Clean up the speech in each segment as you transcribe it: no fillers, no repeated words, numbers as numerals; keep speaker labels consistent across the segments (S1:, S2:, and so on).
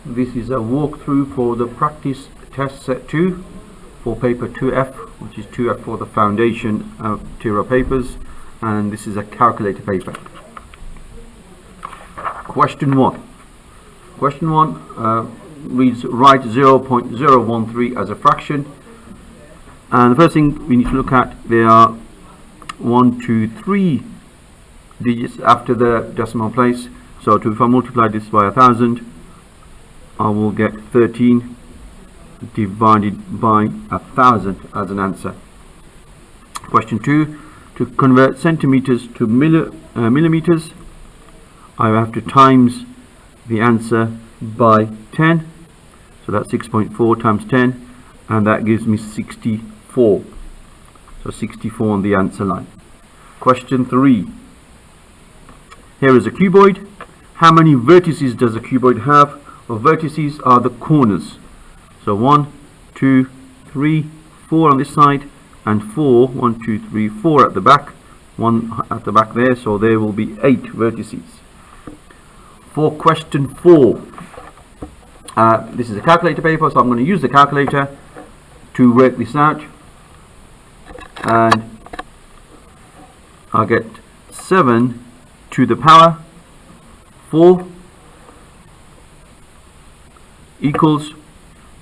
S1: This is a walkthrough for the practice test set 2 for paper 2F, which is 2F for the foundation material papers, and this is a calculator paper. Question 1. Question 1 reads, write 0.013 as a fraction. And the first thing we need to look at, there are 1, 2, 3 digits after the decimal place. So if I multiply this by 1000, I will get 13 divided by 1000 as an answer. Question 2, to convert centimeters to millimeters, I have to times the answer by 10. So that's 6.4 times 10, and that gives me 64. So 64 on the answer line. Question 3. Here is a cuboid. How many vertices does a cuboid have? Well, vertices are the corners. So 1, 2, 3, 4 on this side, and 4, 1, 2, 3, 4 at the back. 1 at the back there, so there will be 8 vertices. For question 4, this is a calculator paper, so I'm going to use the calculator to work this out, and I'll get 7 to the power 4 equals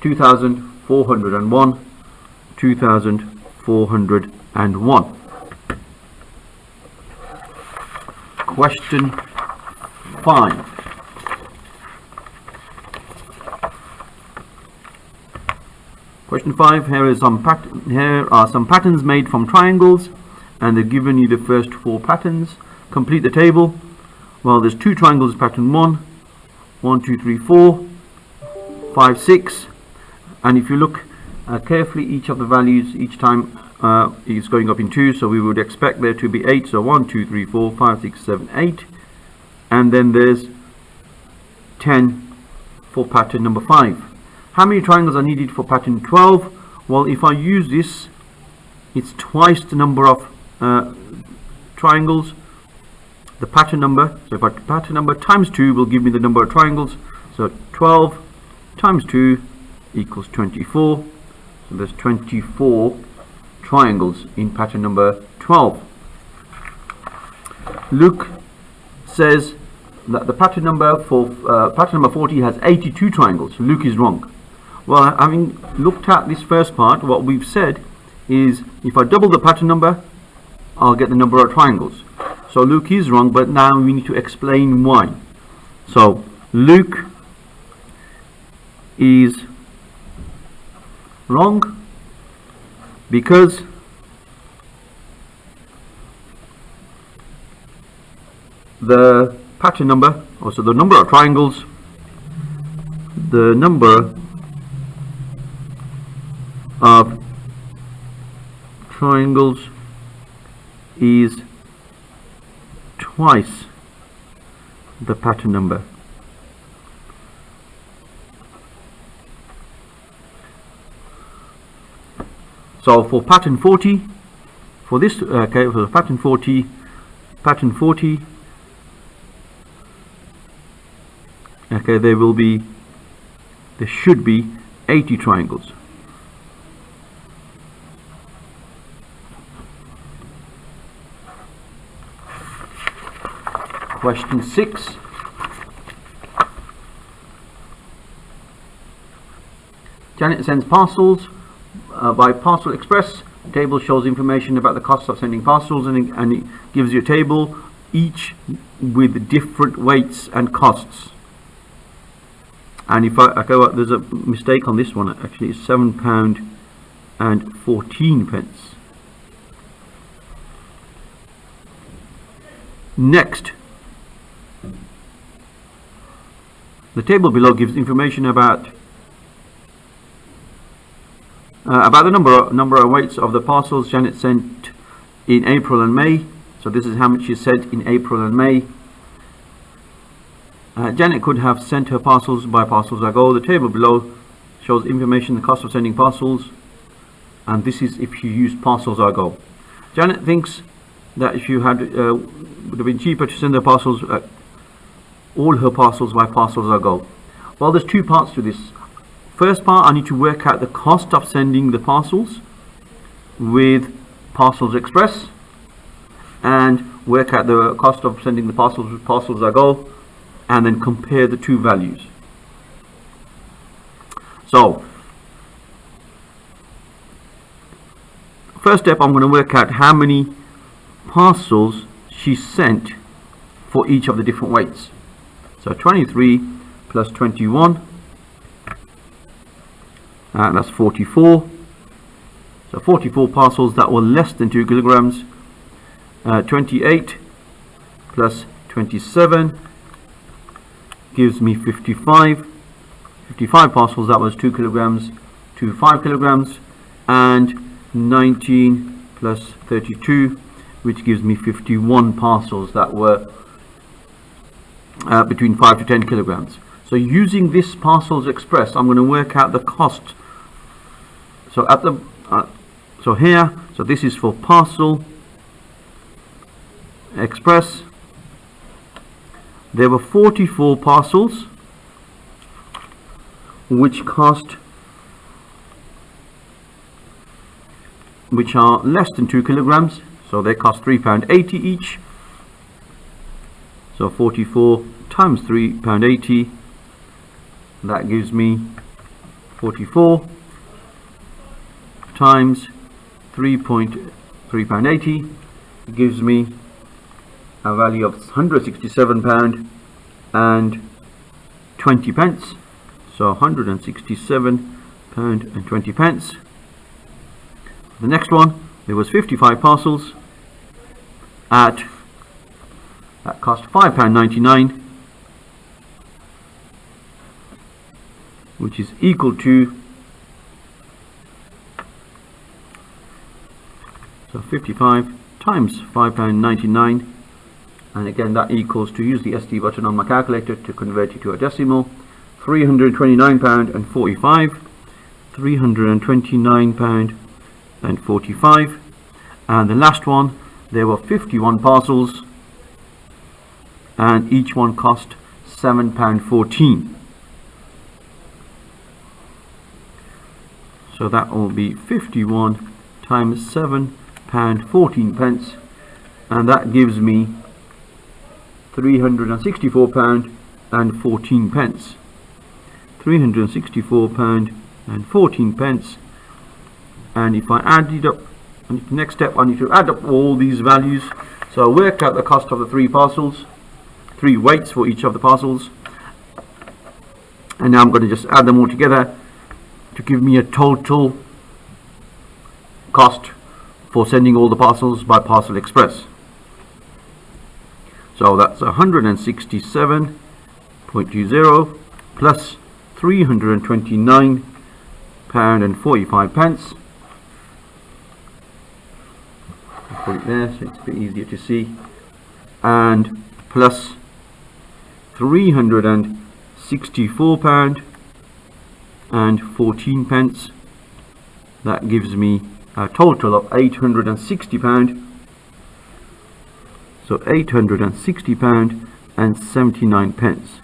S1: 2401. 2401. Question 5. Question 5. Here are some patterns made from triangles, and they've given you the first 4 patterns. Complete the table. Well, there's 2 triangles, pattern 1, 1, 2, 3, 4, 5, 6, and if you look carefully, each of the values each time is going up in 2, so we would expect there to be 8. So 1, 2, 3, 4, 5, 6, 7, 8, and then there's 10 for pattern number 5. How many triangles are needed for pattern 12? Well, if I use this, it's twice the number of triangles, the pattern number. So if I pattern number times 2 will give me the number of triangles. So 12 times 2 equals 24. So there's 24 triangles in pattern number 12. Luke says that the pattern number for pattern number 40 has 82 triangles. Luke is wrong. Well, having looked at this first part, what we've said is if I double the pattern number, I'll get the number of triangles. So Luke is wrong, but now we need to explain why. So Luke is wrong because the pattern number, also the number of triangles, the number of triangles is twice the pattern number. So for pattern 40, for this for the pattern 40, okay, there should be 80 triangles. Question 6. Janet sends parcels by Parcel Express. The table shows information about the cost of sending parcels, and it gives you a table, each with different weights and costs. And if there's a mistake on this one. Actually, it's £7 and 14 pence. Next, the table below gives information about the number of weights of the parcels Janet sent in April and May. So this is how much she sent in April and May. Janet could have sent her parcels by Parcels Ago. The table below shows information the cost of sending parcels, and this is if you use Parcels Ago. Janet thinks that if you had would have been cheaper to send her parcels all her parcels by Parcels Ago. Well, there's two parts to this. First part, I need to work out the cost of sending the parcels with Parcels Express, and work out the cost of sending the parcels with Parcels Ago, and then compare the two values. So first step, I'm going to work out how many parcels she sent for each of the different weights. So 23 plus 21, and that's 44. So 44 parcels that were less than 2 kilograms. 28 plus 27 gives me 55. 55 parcels that was 2 kilograms to 5 kilograms, and 19 plus 32, which gives me 51 parcels that were between 5 to 10 kilograms. So using this Parcels Express, I'm going to work out the cost. So at the so this is for Parcel Express. There were 44 parcels which are less than 2 kilograms, so they cost £3.80 each. So 44 times £3.80, that gives me 44 times £3.80, gives me a value of £167 and 20 pence. So £167 and 20 pence. The next one, there was 55 parcels that cost £5.99, which is equal to, so 55 times £5.99, and again that equals, to use the SD button on my calculator to convert it to a decimal, £329.45, £329.45. And the last one, there were 51 parcels and each one cost £7.14. So that will be 51 times £7.14, and that gives me £364 and 14 pence. £364 and 14 pence. And if I add it up, next step, I need to add up all these values. So I'll work out the cost of the 3 parcels, 3 weights for each of the parcels, and now I'm going to just add them all together to give me a total cost for sending all the parcels by Parcel Express. So that's 167.20 plus £329.45. I'll put it there so it's a bit easier to see, and plus £364 and 14 pence. That gives me a total of £860. So £860 and 79 pence.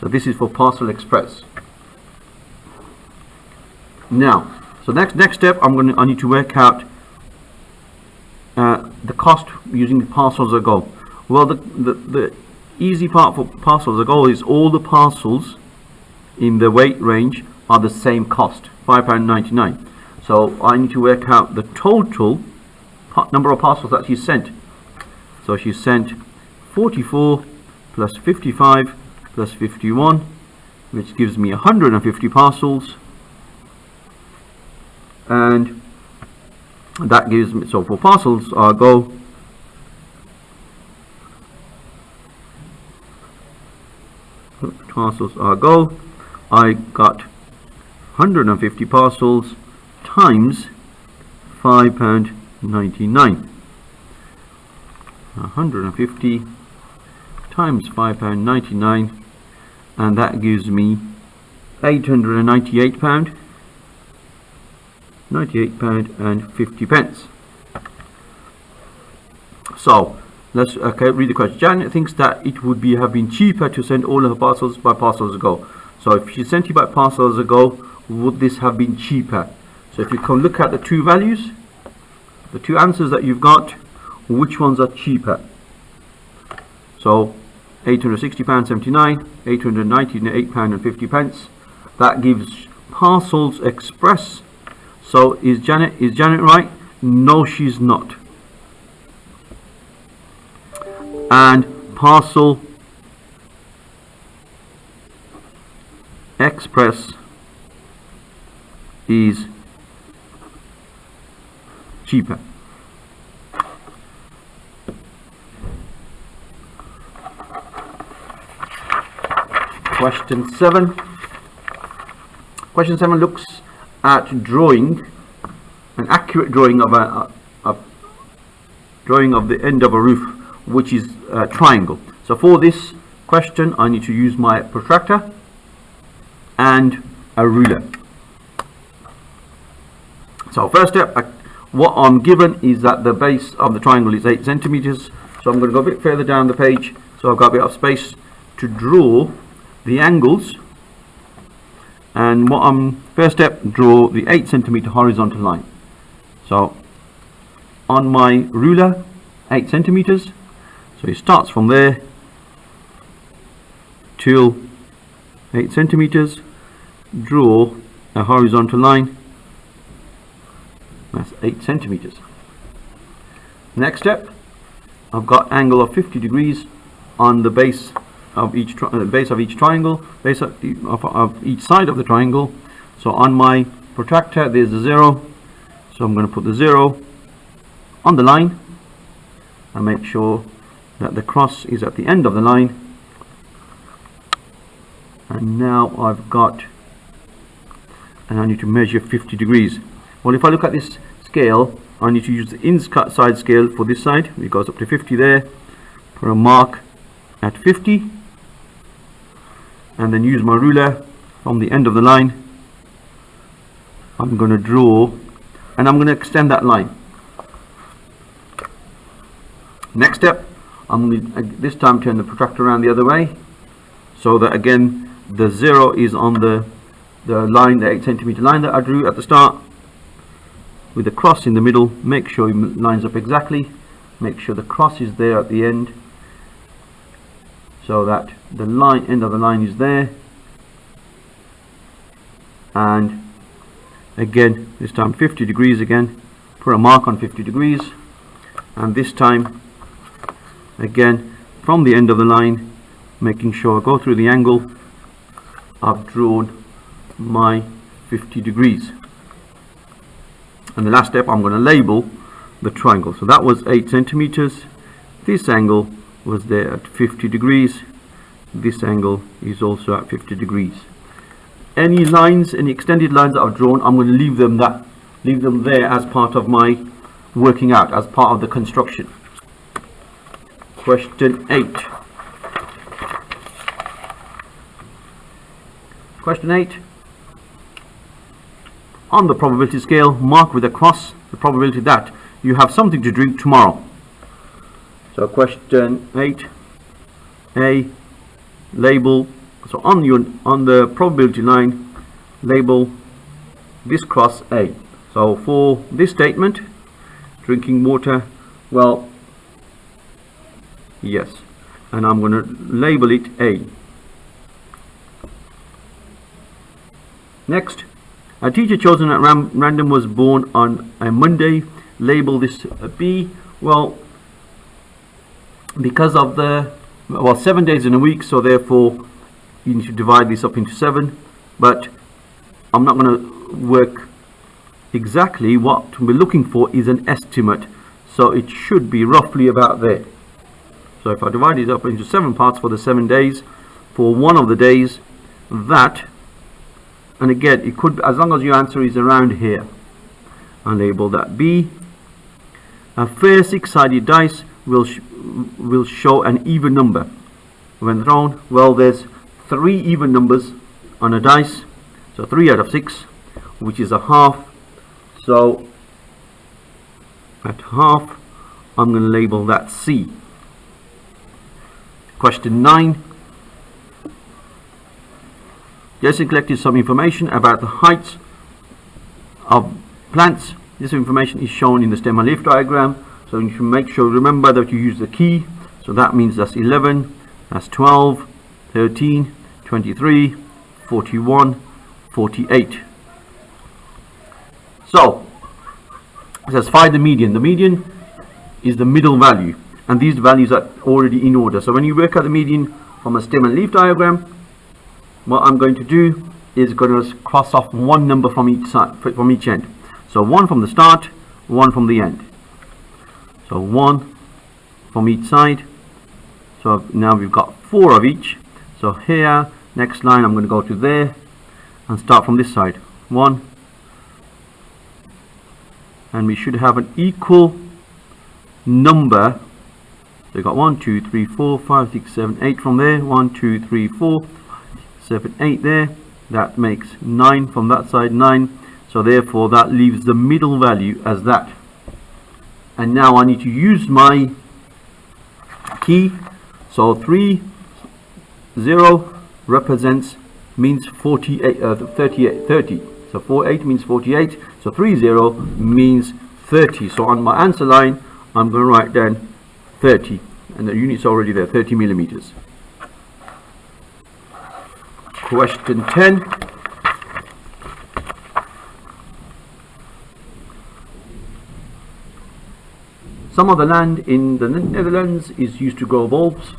S1: So this is for Parcel Express. Now, so next step, I need to work out the cost using the Parcels Ago. Well, the easy part for Parcels Ago is all the parcels in the weight range are the same cost, £5.99. So I need to work out the total number of parcels that she sent. So she sent 44 plus 55 plus 51, which gives me 150 parcels, and that gives me, so for Parcels Ago, I got 150 parcels times £5.99. 150 times £5.99, and that gives me £898 and 50 pence. So let's read the question. Janet thinks that it would have been cheaper to send all her parcels by Parcels Ago. So if she sent you by parcels ago, would this have been cheaper? So if you can look at the two values, the two answers that you've got, which ones are cheaper? So £860.79, £898.50. That gives Parcels Express. So is Janet right? No, she's not. And Parcel Express is cheaper. Question 7. Question 7 looks at drawing an accurate drawing of a drawing of the end of a roof, which is a triangle. So for this question, I need to use my protractor and a ruler. So first step, what I'm given is that the base of the triangle is 8 centimeters. So I'm going to go a bit further down the page, so I've got a bit of space to draw the angles. And first step, draw the 8 centimeter horizontal line. So on my ruler, 8 centimeters. So it starts from there till 8 centimeters. Draw a horizontal line. That's 8 centimeters. Next step, I've got angle of 50 degrees on the base of each triangle, base of each side of the triangle. So on my protractor, there's a 0. So I'm going to put the 0 on the line and make sure that the cross is at the end of the line. And now I've got, and I need to measure 50 degrees. Well, if I look at this scale, I need to use the inside scale for this side. It goes up to 50 there. Put a mark at 50. And then use my ruler from the end of the line. I'm going to draw, and I'm going to extend that line. Next step, I'm going to this time turn the protractor around the other way, so that again the 0 is on the line, the 8 centimeter line that I drew at the start, with the cross in the middle. Make sure it lines up exactly. Make sure the cross is there at the end, so that the end of the line is there. And again, this time 50 degrees again. Put a mark on 50 degrees. And this time, again, from the end of the line, making sure I go through the angle, I've drawn my 50 degrees. And the last step, I'm going to label the triangle. So that was 8 centimeters. This angle was there at 50 degrees. This angle is also at 50 degrees. Any lines, any extended lines that I've drawn, I'm going to leave them there as part of my working out, as part of the construction. Question 8. Question 8. On the probability scale, mark with a cross the probability that you have something to drink tomorrow. So question 8, A, label. So on the probability line, label this cross A. So for this statement, drinking water, well, yes, and I'm going to label it A. Next, a teacher chosen at random was born on a Monday. Label this B. Well, because of 7 days in a week, so therefore you need to divide this up into 7. But I'm not going to work exactly. What we're looking for is an estimate, so it should be roughly about there. So if I divide it up into 7 parts for the 7 days, for one of the days, that, and again, it could, as long as your answer is around here, I'll label that B. A fair 6-sided dice will show an even number when thrown. Well, there's 3 even numbers on a dice, so 3 out of 6, which is a half. So at half, I'm going to label that C. Question 9. Jason collected some information about the heights of plants. This information is shown in the stem and leaf diagram, so you should make sure, remember that you use the key. So that means that's 11, that's 12, 13, 23, 41, 48. So it says find the median. The median is the middle value, and these values are already in order. So when you work out the median from a stem and leaf diagram, what I'm going to do is going to cross off one number from each side, from each end. So one from the start, one from the end. So one from each side. So now we've got 4 of each. So here, next line, I'm going to go to there and start from this side. 1, and we should have an equal number. So we've got 1, 2, 3, 4, 5, 6, 7, 8 from there. 1, 2, 3, 4, 7, 8 there. That makes 9 from that side, 9. So therefore that leaves the middle value as that. And now I need to use my key. So 30 represents, means 48, 38, 30. So 48 means 48. So 30 means 30. So on my answer line, I'm going to write down 30. And the unit's already there, 30 millimeters. Question 10. Some of the land in the Netherlands is used to grow bulbs.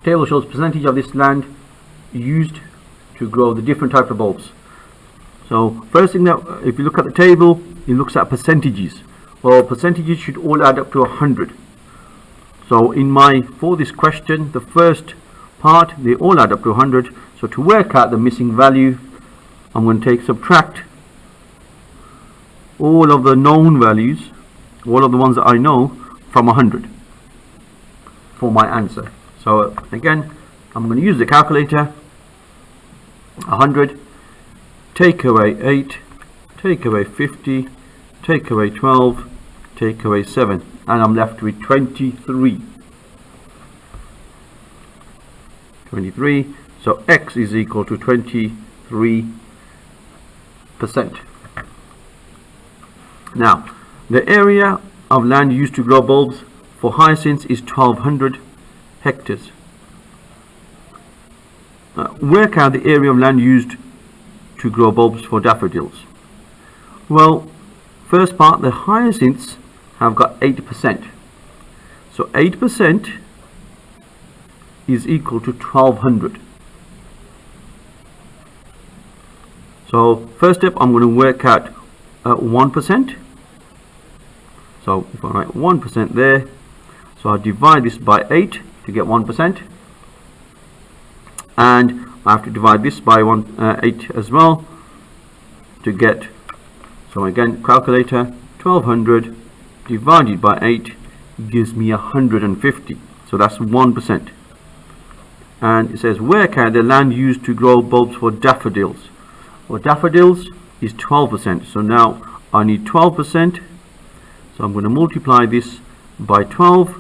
S1: Table shows percentage of this land used to grow the different type of bulbs. So first thing, that if you look at the table, it looks at percentages. Well, percentages should all add up to 100. So for this question, the first part, they all add up to 100. So to work out the missing value, I'm going to subtract all of the known values, all of the ones that I know, from 100 for my answer. So again, I'm going to use the calculator. 100, take away 8, take away 50, take away 12, take away 7, and I'm left with 23. 23. So x is equal to 23%. Now, the area of land used to grow bulbs for hyacinths is 1200 hectares. Work out the area of land used to grow bulbs for daffodils. Well, first part, the hyacinths have got 8%. So 8% is equal to 1200. So first step, I'm going to work out 1%. So if I write 1% there, so I divide this by 8 to get 1%, and I have to divide this by 8 as well to get, so again, calculator, 1200 divided by 8 gives me 150. So that's 1%. And it says work out the land used to grow bulbs for daffodils. Well, daffodils is 12%. So now I need 12%. So I'm going to multiply this by 12,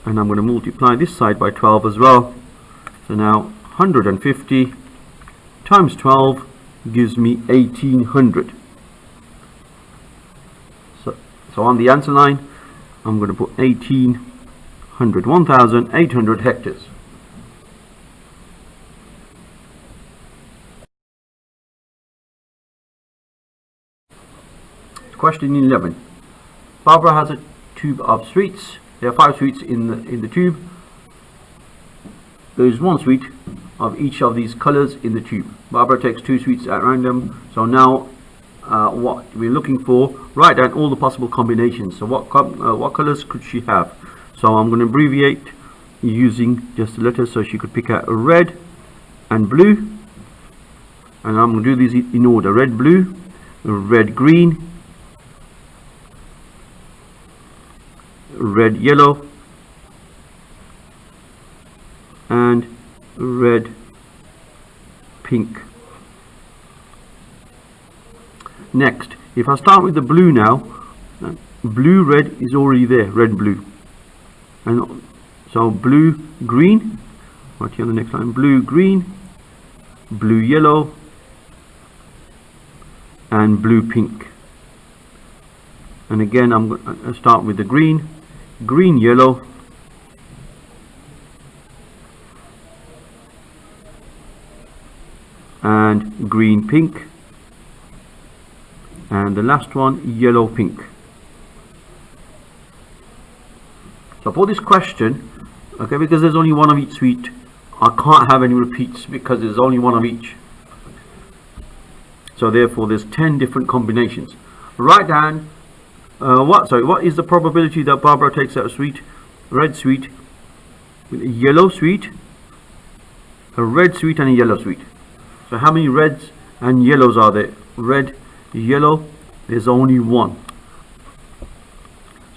S1: and I'm going to multiply this side by 12 as well. So now 150 times 12 gives me 1800. So on the answer line, I'm going to put 1800, 1800 hectares. Question 11. Barbara has a tube of sweets. There are 5 sweets in the tube. There is 1 sweet of each of these colors in the tube. Barbara takes 2 sweets at random. So now what we're looking for, write down all the possible combinations. So what colors could she have? So I'm going to abbreviate using just the letters, so she could pick out red and blue, and I'm going to do these in order: red, blue, red, green, red, yellow, and red, pink. Next, if I start with the blue now, blue, red is already there, red, blue, and so blue, green, right here on the next line, blue, green, blue yellow, and blue pink. And again, I'm going to start with the green yellow, and green pink, and the last one yellow pink. So for this question, okay, because there's only one of each suite, I can't have any repeats because there's only one of each. So therefore there's 10 different combinations. Write down what is the probability that Barbara takes out a suite, red suite, with a yellow suite, a red suite and a yellow suite. So how many reds and yellows are there? Red, yellow, there's only one.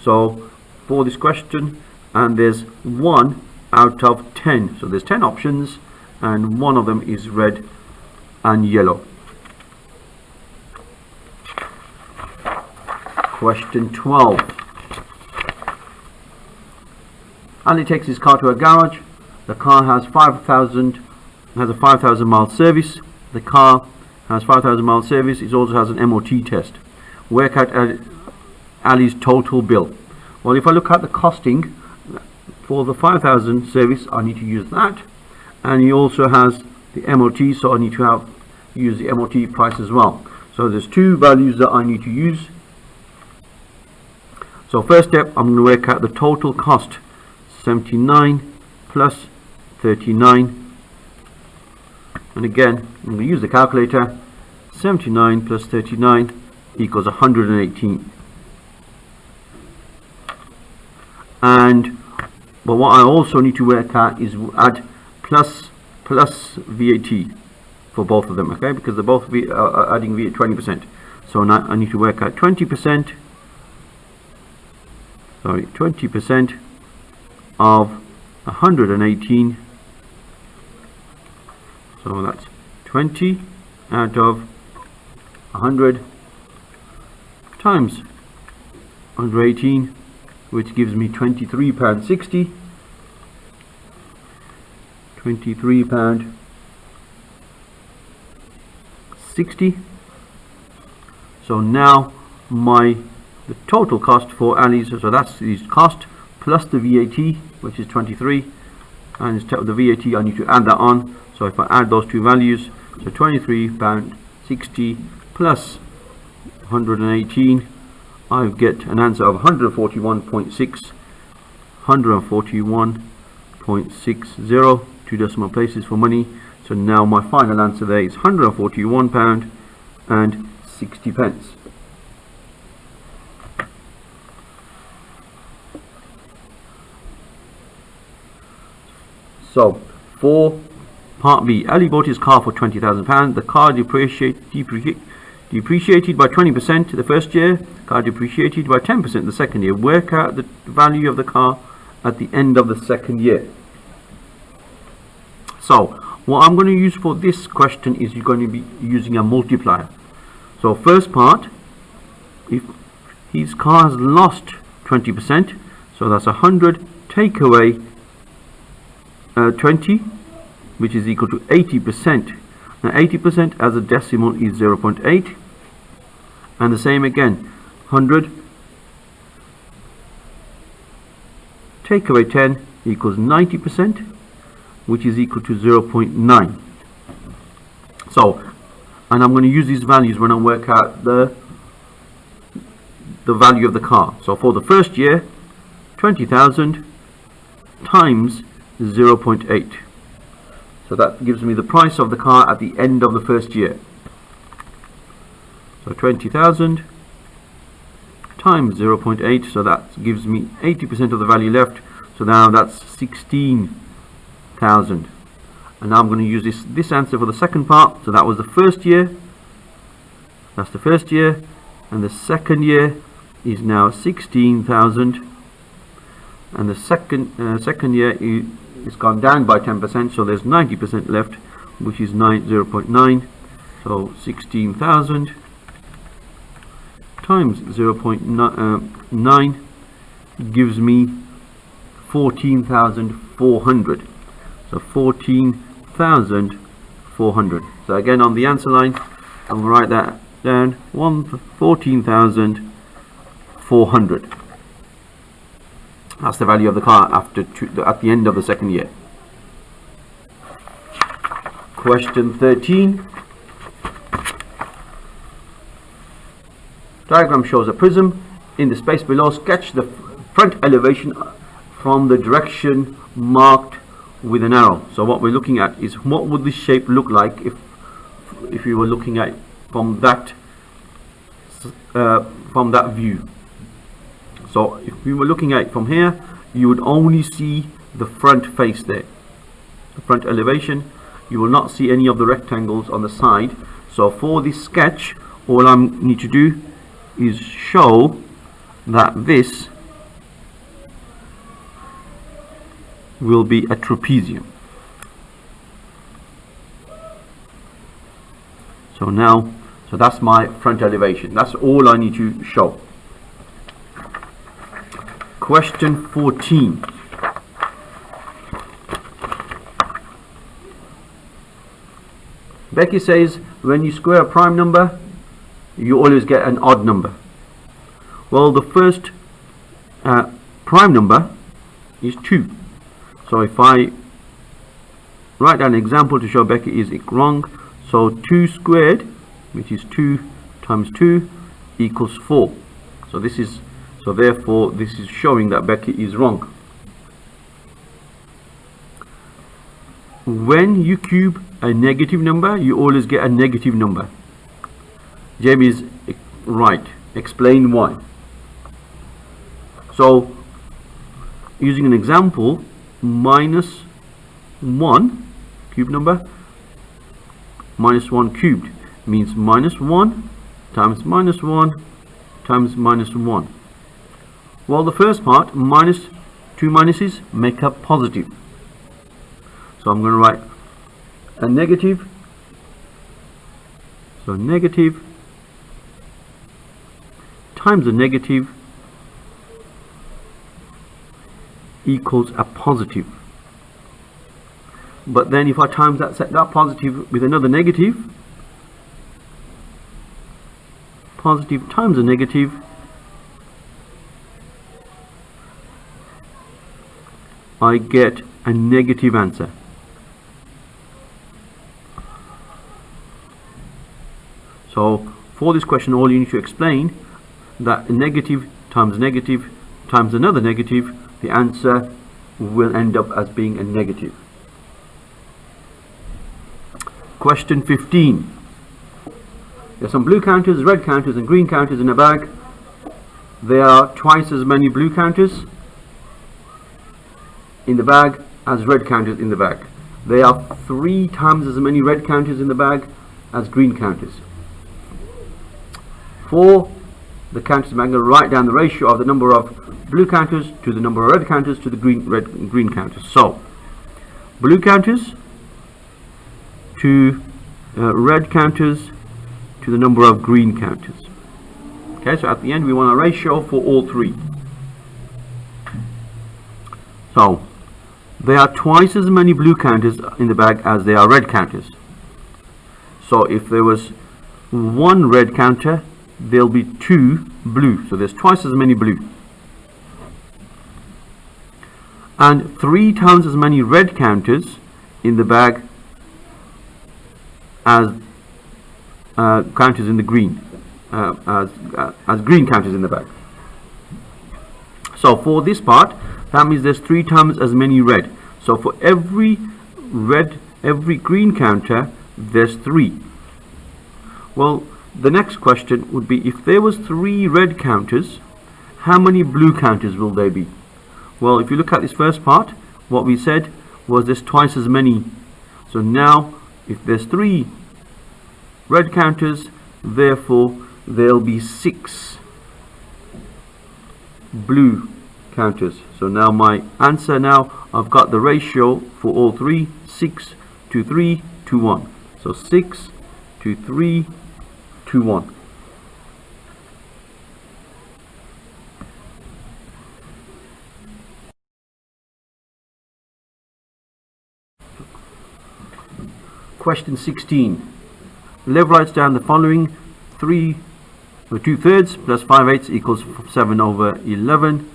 S1: So for this question, and there's 1 out of 10. So there's 10 options and one of them is red and yellow. Question 12. Ali takes his car to a garage. The car has a 5,000 mile service. The car has 5,000 mile service. It also has an MOT test. Work out Ali's total bill. Well, if I look at the costing for the 5,000 service, I need to use that, and he also has the MOT, so I need to use the MOT price as well. So there's two values that I need to use. So first step, I'm going to work out the total cost. 79 plus 39, and again I'm going to use the calculator. 79 plus 39 equals 118. But what I also need to work out is add plus VAT for both of them, okay, because they're both adding VAT 20%. So now I need to work out 20%. Sorry, 20% of 118. So that's 20 out of 100 times 118, which gives me £23.60. £23.60. So now the total cost for Ali's, so that's his cost plus the VAT, which is 23, and instead of the VAT I need to add that on. So if I add those two values, so £23.60 plus 118, I get an answer of 141.6, 141.60, 2 decimal places for money. So now my final answer there is £141.60. So for part B, Ali bought his car for £20,000. The car depreciated by 20% the first year. Car depreciated by 10% the second year. Work out the value of the car at the end of the second year. So what I'm going to use for this question is you're going to be using a multiplier. So first part, if his car has lost 20%, so that's 100 take away 20, which is equal to 80%. Now 80% as a decimal is 0.8, and the same again, 100 take away 10 equals 90%, which is equal to 0.9. So, and I'm going to use these values when I work out the value of the car. So for the first year, 20,000 times 0.8. So that gives me the price of the car at the end of the first year. So 20,000 times 0.8, so that gives me 80% of the value left. So now that's 16,000. And now I'm going to use this answer for the second part. So that was the first year. That's the first year, and the second year is now 16,000. And the second year it's gone down by 10%, so there's 90% left, which is 0.9. So 16,000 times 0.9 gives me 14,400. So 14,400 400. So again, on the answer line, I'm going to write that down, 14,400. That's the value of the car at the end of the second year. Question 13. Diagram shows a prism. In the space below, sketch the front elevation from the direction marked with an arrow. So what we're looking at is, what would this shape look like if you were looking at from that view. So if we were looking at it from here, you would only see the front face there, the front elevation. You will not see any of the rectangles on the side. So for this sketch, all I need to do is show that this will be a trapezium. So that's my front elevation. That's all I need to show. Question 14. Becky says, when you square a prime number, you always get an odd number. Well, the first prime number is 2. So if I write down an example to show Becky is wrong, so 2 squared, which is 2 times 2, equals 4. So therefore this is showing that Becky is wrong. When you cube a negative number, you always get a negative number. Jamie is right. Explain why. So using an example, minus 1 cube number, minus 1 cubed means minus 1 times minus 1 times minus 1. Well, the first part, minus 2 minuses make up positive. So I'm going to write a negative. So negative times a negative equals a positive. But then if I times that positive with another negative, positive times a negative I get a negative answer. So for this question, all you need to explain that a negative times another negative, the answer will end up as being a negative. Question 15. There's some blue counters, red counters and green counters in a bag. There are twice as many blue counters in the bag as red counters in the bag. There are 3 times as many red counters in the bag as green counters. For the counters, I'm going to write down the ratio of the number of blue counters to the number of red counters to the green counters. So blue counters to red counters to the number of green counters. Okay, so at the end we want a ratio for all 3. So there are twice as many blue counters in the bag as there are red counters. So if there was 1 red counter, there'll be 2 blue. So there's twice as many blue. And 3 times as many red counters in the bag as counters in the green, as green counters in the bag. So for this part, that means there's 3 times as many red. So for every green counter, there's 3. Well, the next question would be, if there was 3 red counters, how many blue counters will there be? Well, if you look at this first part, what we said was there's twice as many. So now, if there's 3 red counters, therefore there'll be 6 blue counters. So now my answer, now I've got the ratio for all 3, 6 to 3 to 1. So 6 to 3 to 1. question 16. Lev writes down the following: 2/3 plus 5/8 equals 7/11.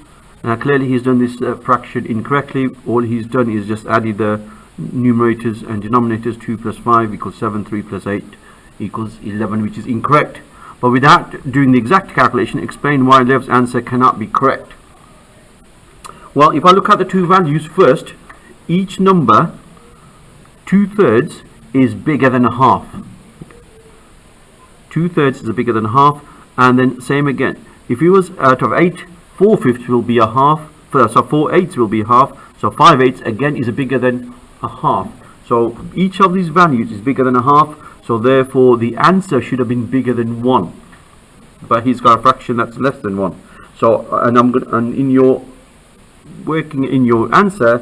S1: Now clearly he's done this fraction incorrectly. All he's done is just added the numerators and denominators. 2 plus 5 equals 7, 3 plus 8 equals 11, which is incorrect. But without doing the exact calculation, explain why Lev's answer cannot be correct. Well, if I look at the two values first, each number 2/3 is bigger than a half. 2/3 is bigger than a half, and then same again. If it was out of 8, 4/5 will be a half. So 4/8 will be a half. So 5/8 again is bigger than a half. So each of these values is bigger than a half. So therefore the answer should have been bigger than 1. But he's got a fraction that's less than 1. So and in your working in your answer,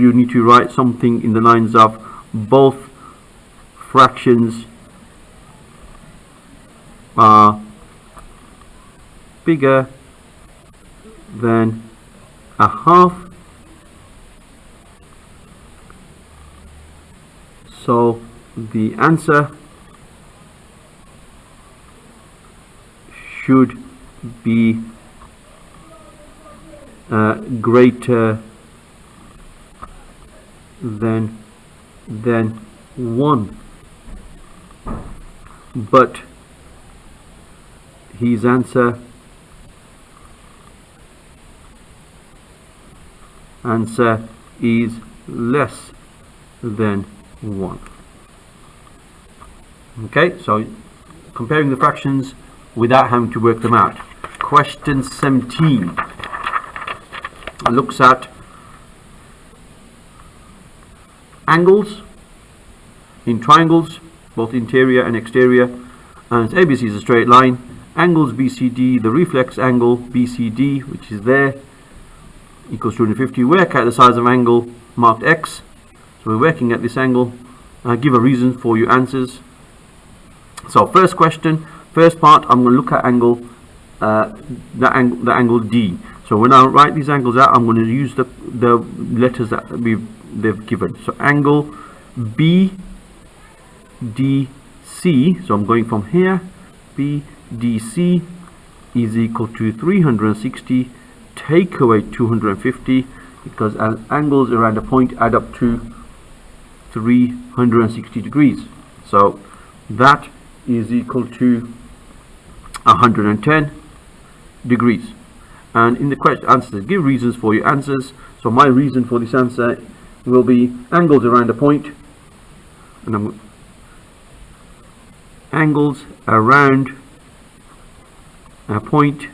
S1: you need to write something in the lines of both fractions are bigger than a half, so the answer should be greater than 1, but his answer is less than 1. Okay, so comparing the fractions without having to work them out. Question 17 looks at angles in triangles, both interior and exterior, and ABC is a straight line. Angles BCD, the reflex angle BCD, which is there, equals 250. Work out the size of angle marked X. So we're working at this angle. Give a reason for your answers. So first question, first part, I'm going to look at angle, the angle D. So when I write these angles out, I'm going to use the letters that they've given. So angle BDC, so I'm going from here, BDC is equal to 360, take away 250, because angles around a point add up to 360 degrees. So that is equal to 110 degrees. And in the question answers, give reasons for your answers. So my reason for this answer will be angles around a point, and angles around a point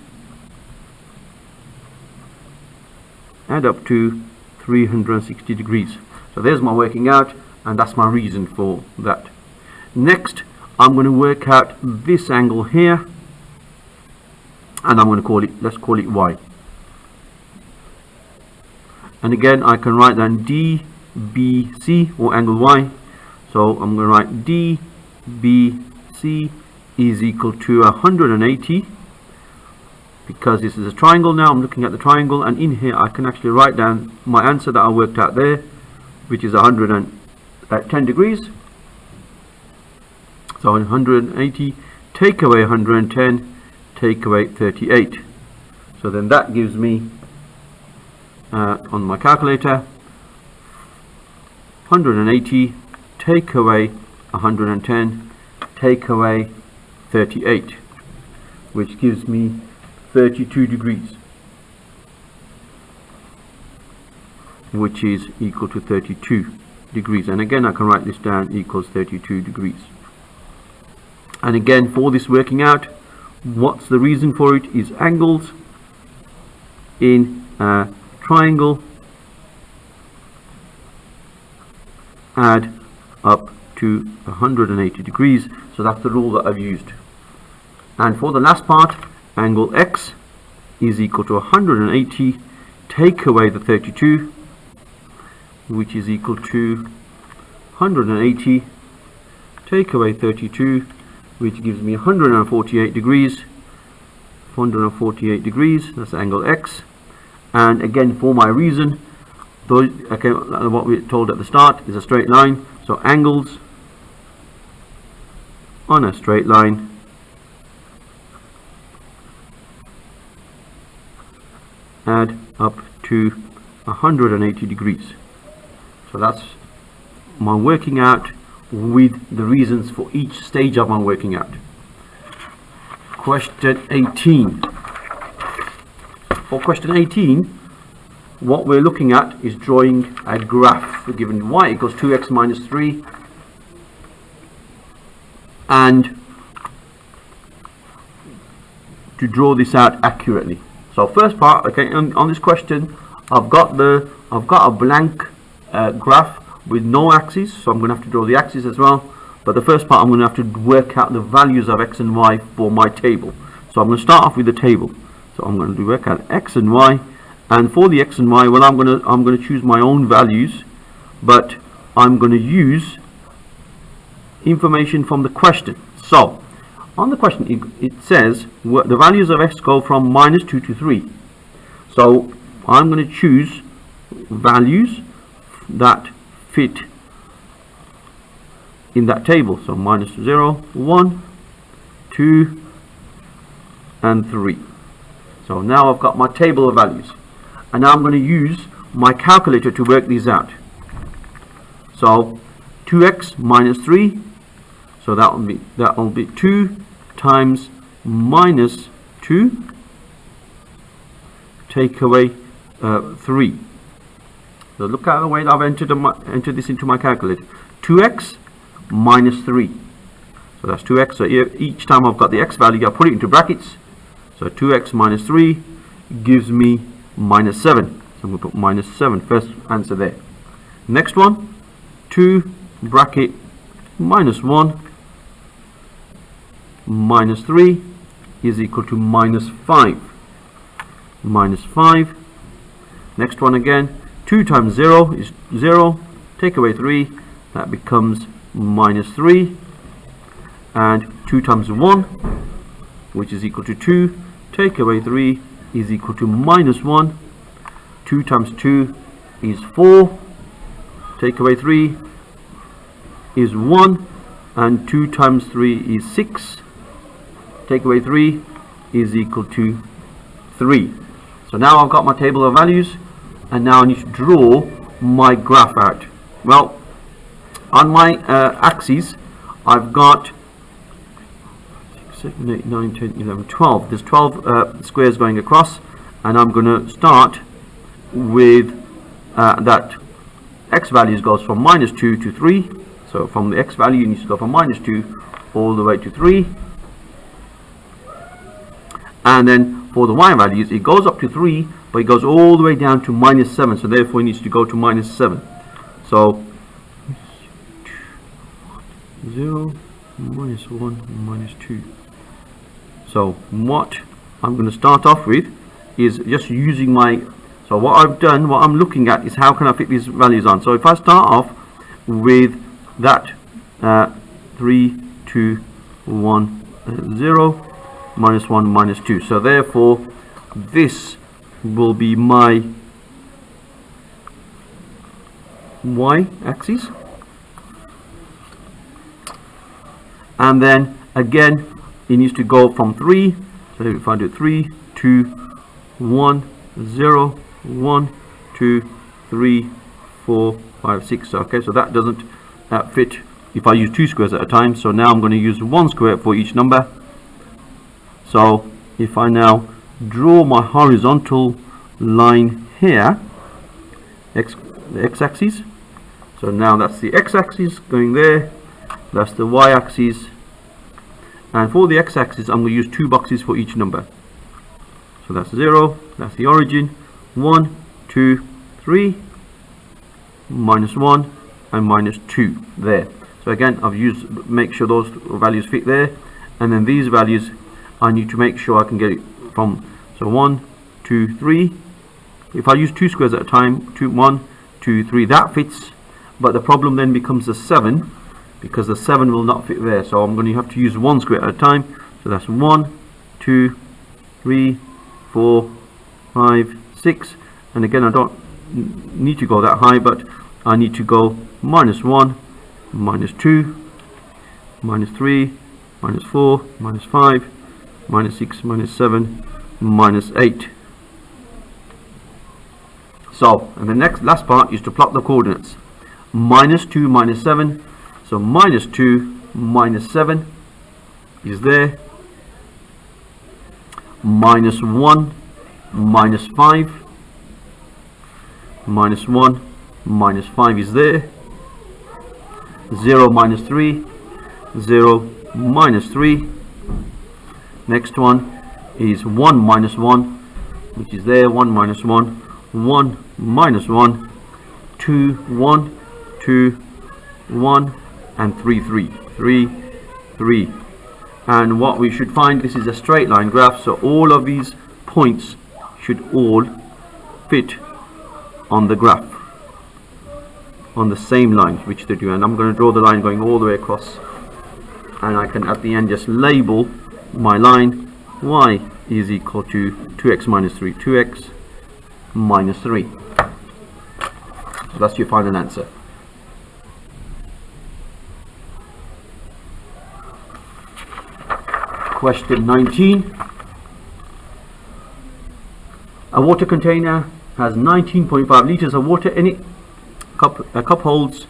S1: add up to 360 degrees. So there's my working out, and that's my reason for that. Next, I'm going to work out this angle here, and I'm going to call it, let's call it Y. And again, I can write down DBC, or angle Y. So I'm going to write DBC is equal to 180, because this is a triangle. Now I'm looking at the triangle, and in here I can actually write down my answer that I worked out there, which is 110 degrees. So 180, take away 110, take away 38. So then that gives me, on my calculator, 180, take away 110, take away 38, which gives me 32 degrees, which is equal to 32 degrees. And again, I can write this down, equals 32 degrees. And again, for this working out, what's the reason for it is angles in a triangle add up to 180 degrees. So that's the rule that I've used. And for the last part, angle X is equal to 180, take away the 32, which is equal to 180, take away 32, which gives me 148 degrees. 148 degrees, that's angle X. And again, for my reason, what we told at the start is a straight line. So angles on a straight line add up to 180 degrees. So that's my working out with the reasons for each stage of my working out. Question 18. For question 18, what we're looking at is drawing a graph. We're given y equals 2x minus 3, and to draw this out accurately. So first part, okay, on this question, I've got a blank graph with no axes, so I'm going to have to draw the axes as well. But the first part, I'm going to have to work out the values of x and y for my table. So I'm going to start off with the table. So I'm going to work out x and y, and for the x and y, well, I'm going to choose my own values, but I'm going to use information from the question. So on the question, it says the values of x go from -2 to 3. So I'm going to choose values that fit in that table. So -0, 1, 2, and 3. So now I've got my table of values, and now I'm going to use my calculator to work these out. So 2x minus 3, so that will be 2 times -2, take away 3. So look at the way I've entered this into my calculator. 2x minus 3. So that's 2x. So each time I've got the x value, I put it into brackets. So 2x minus 3 gives me -7. So I'm going to put -7, first answer there. Next one, 2 bracket -1 minus 3 is equal to -5. -5. Next one again, 2 times 0 is 0, take away 3, that becomes -3, and 2 times 1, which is equal to 2, take away 3 is equal to -1, 2 times 2 is 4, take away 3 is 1, and 2 times 3 is 6, take away 3 is equal to 3. So now I've got my table of values, and now I need to draw my graph out. Well, on my axes, I've got 6, 7, 8, 9, 10, 11, 12. There's 12 squares going across, and I'm going to start with that x values goes from -2 to 3. So from the x value, you need to go from -2 all the way to 3. And then for the y values, it goes up to 3, but it goes all the way down to -7. So therefore, it needs to go to -7. So 0, -1, -2. So what I'm going to start off with is just using my, so what I've done, what I'm looking at is how can I fit these values on. So if I start off with that 3, 2, 1, 0, -1, -2. So therefore, this will be my y axis, and then again it needs to go from 3. So if I do 3, 2, 1, 0, 1, 2, 3, 4, 5, 6. Okay, so that doesn't fit if I use 2 squares at a time. So now I'm going to use 1 square for each number. So if I now draw my horizontal line here, the x-axis, so now that's the x-axis going there, that's the y-axis, and for the x-axis I'm going to use 2 boxes for each number. So that's 0, that's the origin, 1, 2, 3, -1, and -2 there. So again, I've used, make sure those values fit there, and then these values I need to make sure I can get it from, so 1, 2, 3. If I use 2 squares at a time, 1, 2, 3, that fits, but the problem then becomes the 7, because the 7 will not fit there. So I'm going to have to use 1 square at a time. So that's 1, 2, 3, 4, 5, 6, and again I don't need to go that high, but I need to go -1, -2, -3, minus 4, minus 5, minus 6, minus 7, minus 8. So, and the last part is to plot the coordinates. Minus 2, minus 7. So minus 2, minus 7 is there. Minus 1, minus 5. Minus 1, minus 5 is there. 0, minus 3. 0, minus 3. Next one is 1, minus 1, which is there. 1, minus 1. 1, minus 1. 2, 1. 2, 1. And 3, 3. 3, 3. And what we should find, this is a straight line graph, so all of these points should all fit on the graph, on the same lines which they do. And I'm going to draw the line going all the way across, and I can at the end just label my line y is equal to 2x minus 3, 2x minus 3. So that's your final answer. Question 19. A water container has 19.5 liters of water in it. A cup holds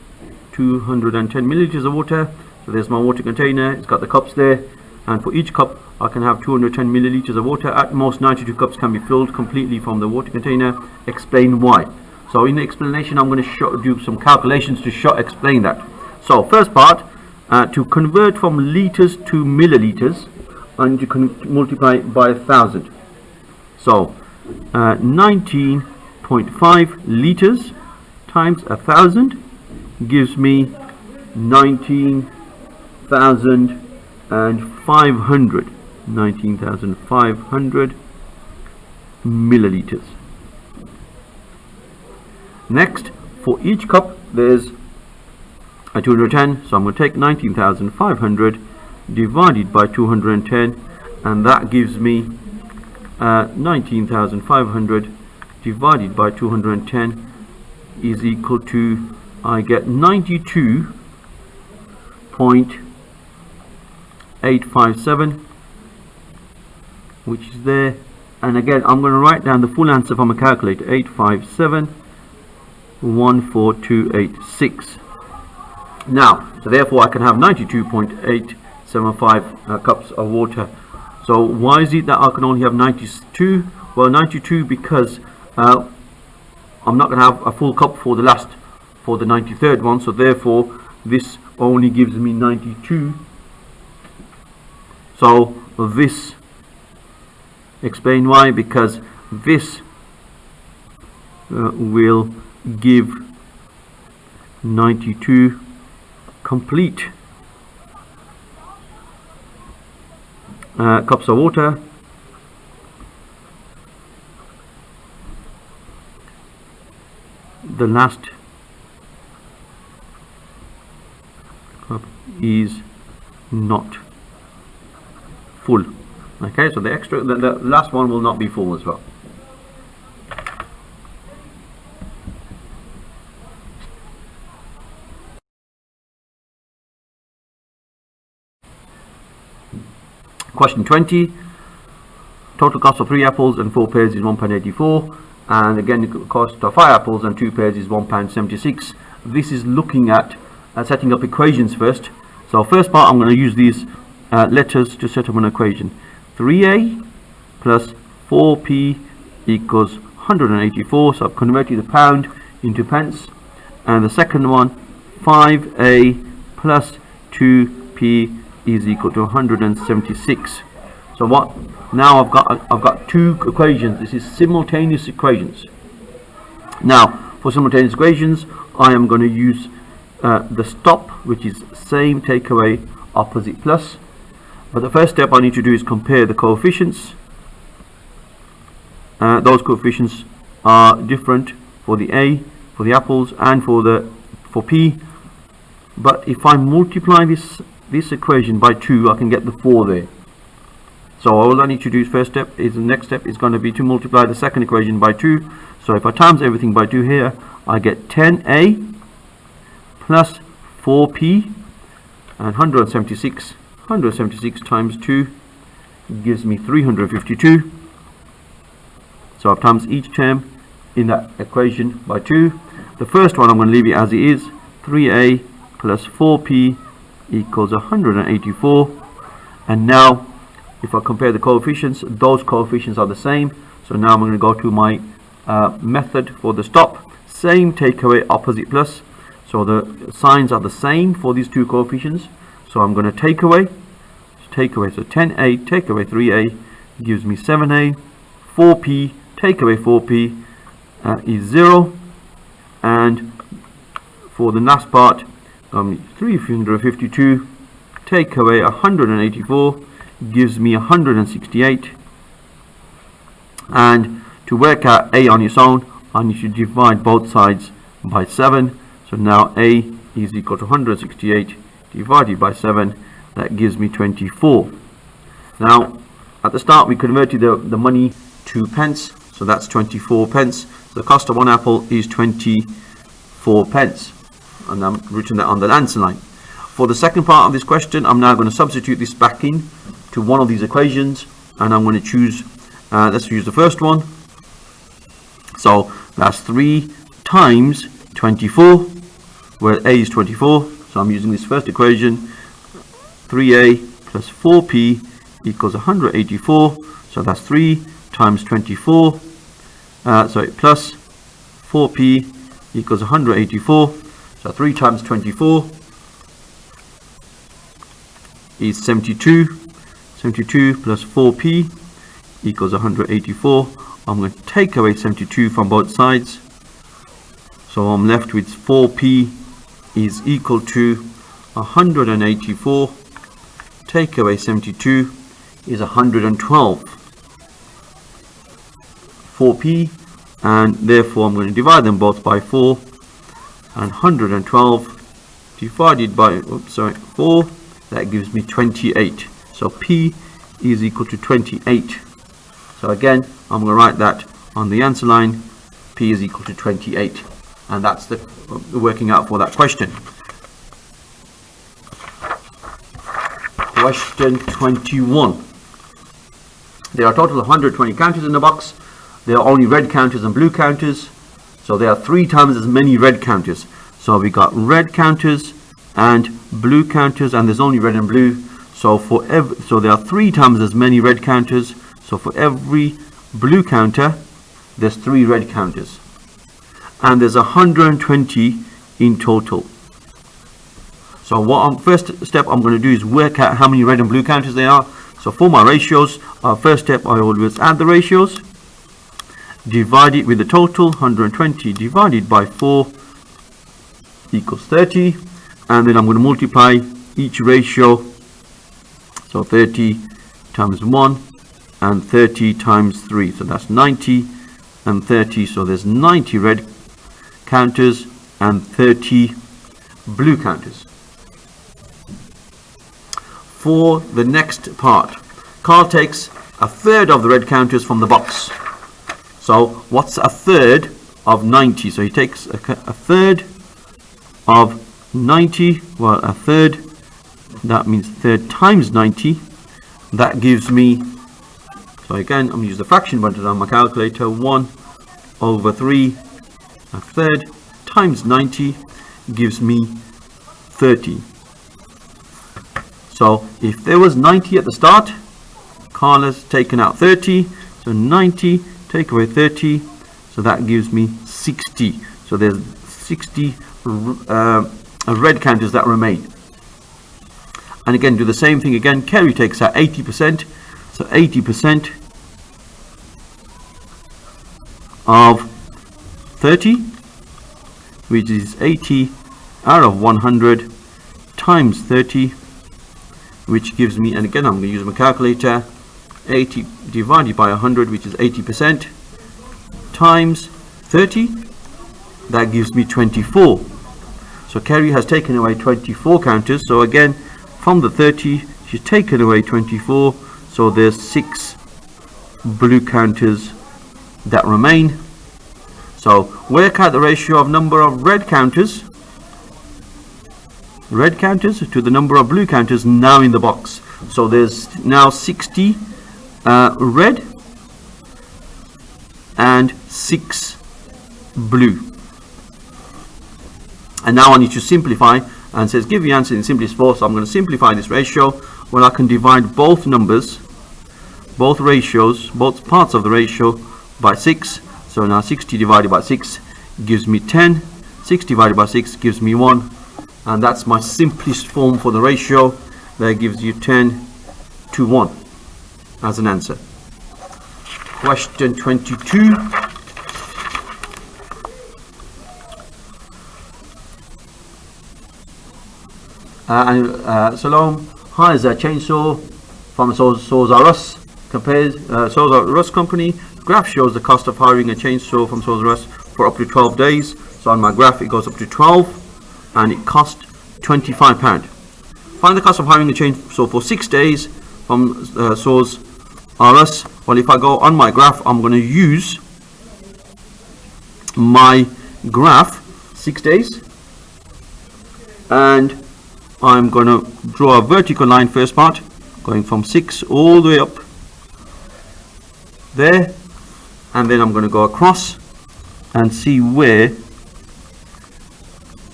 S1: 210 milliliters of water. So there's my water container. It's got the cups there, and for each cup I can have 210 milliliters of water. At most 92 cups can be filled completely from the water container. Explain why. So in the explanation I'm going to do some calculations to explain that. So first part, to convert from liters to milliliters, I need to multiply by 1,000. So 19.5 liters times 1,000 gives me 19,500 milliliters. Next, for each cup there's a 210, so I'm going to take 19,500 divided by 210, and that gives me 19,500 divided by 210 is equal to, I get 92.857, which is there. And again I'm going to write down the full answer from a calculator. 857.14286. now, so therefore I can have 92.875 cups of water. So why is it that I can only have 92? Well, 92 because I'm not going to have a full cup for the 93rd one, so therefore this only gives me 92. So this, explain why, because this will give 92 complete cups of water. The last cup is not full. Okay, so the last one will not be full as well. Question 20. Total cost of 3 apples and 4 pears is £1.84, and again the cost of 5 apples and 2 pears is £1.76. This is looking at setting up equations first. So first part, I'm going to use these letters to set up an equation. 3a plus 4p equals 184, so I've converted the pound into pence. And the second one, 5a plus 2p is equal to 176. So what? Now I've got two equations. This is simultaneous equations. Now for simultaneous equations, I am going to use the stop, which is same, take away, opposite, plus. But the first step I need to do is compare the coefficients. Those coefficients are different for the A, for the apples, and for P. But if I multiply this equation by 2, I can get the 4 there. So all I need to do is the next step is going to be to multiply the second equation by 2. So if I times everything by 2 here, I get 10a plus 4p, and 176 176 times 2 gives me 352. So I've times each term in that equation by 2. The first one I'm going to leave it as it is. 3a plus 4p equals 184. And now if I compare the coefficients, those coefficients are the same. So now I'm going to go to my method for the stop. Same takeaway, opposite plus. So the signs are the same for these two coefficients. So I'm going to take away. So 10a, take away 3a gives me 7a. 4p, take away 4p is 0. And for the last part, 352, take away 184 gives me 168. And to work out a on its own, I need to divide both sides by 7. So now a is equal to 168 divided by 7. That gives me 24. Now at the start we converted the money to pence, so that's 24 pence. The cost of one apple is 24 pence, and I'm written that on the answer line. For the second part of this question, I'm now going to substitute this back in to one of these equations, and I'm going to choose let's use the first one. So that's 3 times 24, where a is 24. So I'm using this first equation. 3a plus 4p equals 184. So that's 3 times 24. Plus 4p equals 184. So 3 times 24 is 72. 72 plus 4p equals 184. I'm going to take away 72 from both sides. So I'm left with 4p is equal to 184. Take away 72 is 112. 4p, and therefore I'm going to divide them both by 4. And 112 divided by 4, that gives me 28. So p is equal to 28. So again, I'm going to write that on the answer line. P is equal to 28, and that's the working out for that question. Question 21. There are a total of 120 counters in the box. There are only red counters and blue counters. So there are 3 times as many red counters. So we got red counters and blue counters, and there's only red and blue. So there are 3 times as many red counters. So for every blue counter, there's 3 red counters. And there's 120 in total. So first step I'm going to do is work out how many red and blue counters there are. So for my ratios, first step I always add the ratios, divide it with the total. 120 divided by 4 equals 30, and then I'm going to multiply each ratio. So 30 times 1 and 30 times 3, so that's 90 and 30. So there's 90 red counters and 30 blue counters. For the next part, Carl takes a third of the red counters from the box. So what's a third of 90? So he takes a third of 90. Well, a third, that means third times 90. That gives me, so again I'm going to use the fraction button on my calculator. 1 over 3, a third times 90 gives me 30. So if there was 90 at the start, Carl has taken out 30. So 90 take away 30, so that gives me 60. So there's 60 red counters that remain. And again, do the same thing again. Kerry takes out 80%. So 80% of 30, which is 80 out of 100 times 30, which gives me, and again I'm going to use my calculator, 80 divided by 100, which is 80%, times 30, that gives me 24. So Kerry has taken away 24 counters. So again, from the 30, she's taken away 24. So there's 6 blue counters that remain. So work out the ratio of number of red counters red counters to the number of blue counters now in the box. So there's now 60 red and 6 blue. And now I need to simplify, and says give the answer in simplest form. So I'm going to simplify this ratio. Well, I can divide both numbers, both ratios, both parts of the ratio by 6. So now 60 divided by 6 gives me 10. 6 divided by 6 gives me 1. And that's my simplest form for the ratio. That gives you 10 to 1 as an answer. Question 22. Salome hires a chainsaw from Saws R Us. Compares Saws R Us company. Graph shows the cost of hiring a chainsaw from Saws R Us for up to 12 days. So on my graph it goes up to 12 and it cost £25. Find the cost of hiring a chainsaw for 6 days from Saws R Us. Well, if I go on my graph, I'm going to use my graph 6 days, and I'm going to draw a vertical line first part going from 6 all the way up there, and then I'm going to go across and see where,